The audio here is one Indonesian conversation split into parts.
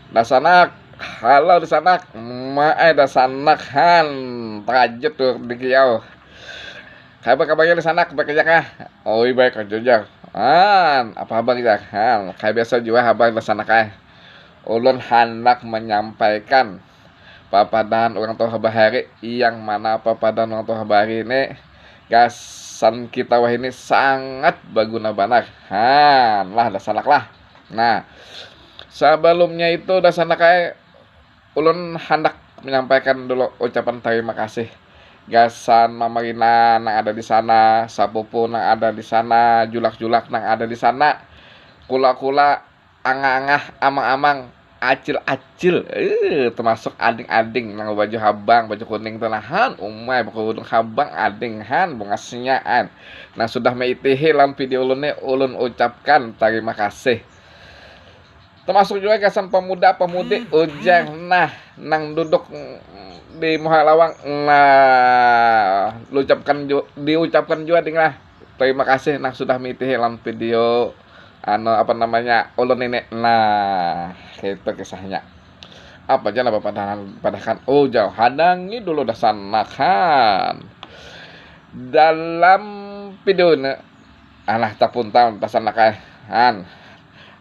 Dasanak, halo Dasanak, mae Dasanak han, tajud tuh di kiau. Kabarnya Dasanak, baik aja kah? Oh iya baik aja. Apa kabar ya? Kayak biasa juga kabar Dasanak kah? Ulun hendak menyampaikan papadan orang tua habari yang mana papadan orang tua habari ini gasan kita wah ini sangat baguna banar. Lah Dasanak lah. Nah, sebelumnya itu Dasanak kayak ulun hendak menyampaikan dulu ucapan terima kasih gasan Mamarina yang ada di sana, sapupu yang ada di sana, julak-julak yang ada di sana, kula-kula, angah-angah, amang-amang, acil-acil, termasuk ading-ading yang baju habang, baju kuning tenahan, umay, baju kuning habang, adinghan, bunga senyaan. Nah sudah meitihi dalam video ulun ucapkan terima kasih. Termasuk juga kesan pemuda-pemudi ujang nang duduk di Muhalawang. Nah diucapkan juga tinggal terima kasih nang sudah mitih dalam video apa namanya ulun ini. Nah itu kisahnya apa aja lah padahkan jauh hadangi dulu dasanakan dalam video ini alah tak pun tahu dasanakan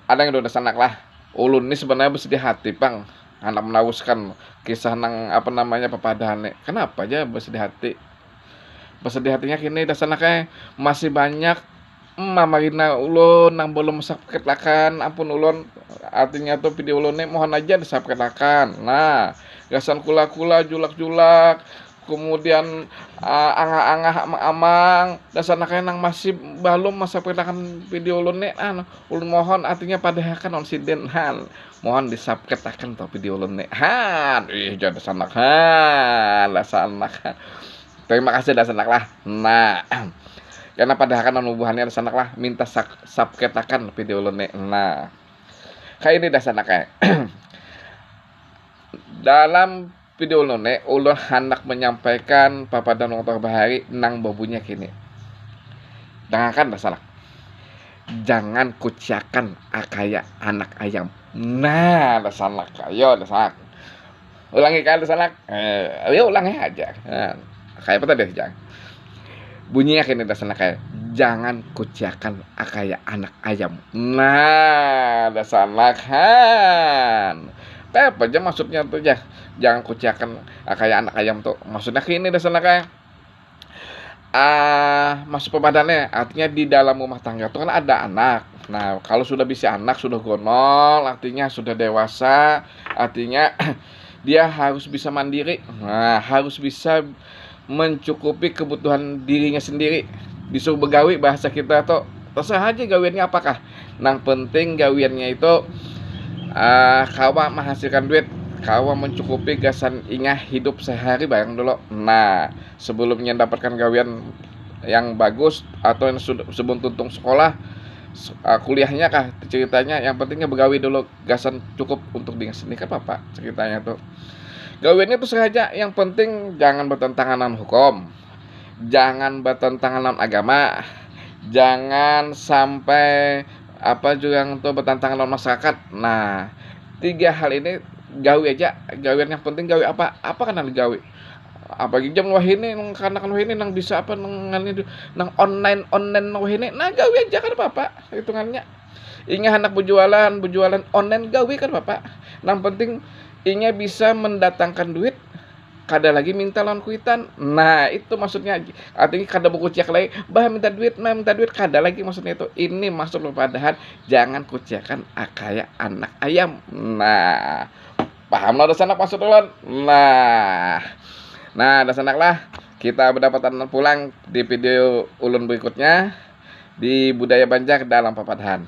ada yang udah sanak lah. Ulun ini sebenarnya bersedih hati pang anak meneruskan kisah nang apa namanya papadahan. Kenapa aja bersedih hati? Bersedih hatinya kini dasanaknya masih banyak mamarina ulun nang belum sapketlakan. Ampun ulun, artinya tuh video ulun ini mohon aja disapketlakan. Nah gasan kula-kula julak-julak kemudian angah-angah amang dasanaknya nang masih belum masa pertakan video ulun nih ulun mohon artinya padahakan onsiden mohon disubscribe to video ulun nih jadi sanak dasanak terima kasih dasanak lah. Nah karena padahakan hubungannya dasanak lah minta subscribe video ulun nih. Nah kayak ini dasanaknya dalam video ulun hendak menyampaikan papadan orang tua bahari nang babunya kini. Dengarkan dasanak. Jangan kuciakan akaya anak ayam. Nah, dasanak. Ayo dasanak. Ulangi kan dasanak. Ayo ulangi aja. Kayak apa tadi jangan. Bunyinya kini dasanak kayak jangan kuciakan akaya anak ayam. Nah, dasanak apa aja maksudnya tuh ya jangan kuciakan kayak anak ayam tuh maksudnya kini dasarnya kayak masuk pepadannya artinya di dalam rumah tangga tuh kan ada anak. Nah kalau sudah bisa anak sudah gonol artinya sudah dewasa artinya dia harus bisa mandiri. Nah harus bisa mencukupi kebutuhan dirinya sendiri. Disuruh begawi bahasa kita tuh terserah aja gawiannya apakah yang penting gawiannya itu kawa menghasilkan duit, kawa mencukupi gasan ingah hidup sehari bareng dulu. Nah sebelumnya dapatkan gawian yang bagus atau yang sebelum tuntung sekolah kuliahnya kah ceritanya yang pentingnya begawi dulu gasan cukup untuk diri sendiri kan bapak ceritanya tuh gawiannya tuh sengaja yang penting jangan bertentangan dengan hukum, jangan bertentangan dengan agama, jangan sampai apa juga yang tuh bertentangan dengan masyarakat. Nah 3 hal ini gawe aja gawean yang penting gawe apa kan yang digawe apa jam wah ini karena kan wah ini nang bisa apa nang online wah ini nah gawe aja kan bapak hitungannya ingat anak berjualan online gawe kan bapak yang penting ingat bisa mendatangkan duit kada lagi minta lawan kuitan. Nah itu maksudnya artinya kada buku cek lagi minta duit kada lagi maksudnya itu ini maksud padahan jangan kuciakan akaya anak ayam. Nah paham lah dasanak maksud ulun. Nah dasanak lah kita berdapatan pulang di video ulun berikutnya di budaya Banjar dalam papadahan.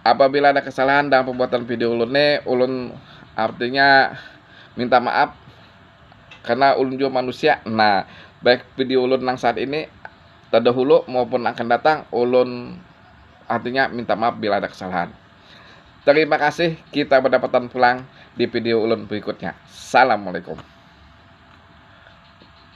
Apabila ada kesalahan dalam pembuatan video ulun artinya minta maaf karena ulun juga manusia. Nah baik video ulun yang saat ini terdahulu maupun akan datang ulun artinya minta maaf bila ada kesalahan. Terima kasih kita berdapatan pulang di video ulun berikutnya. Assalamualaikum.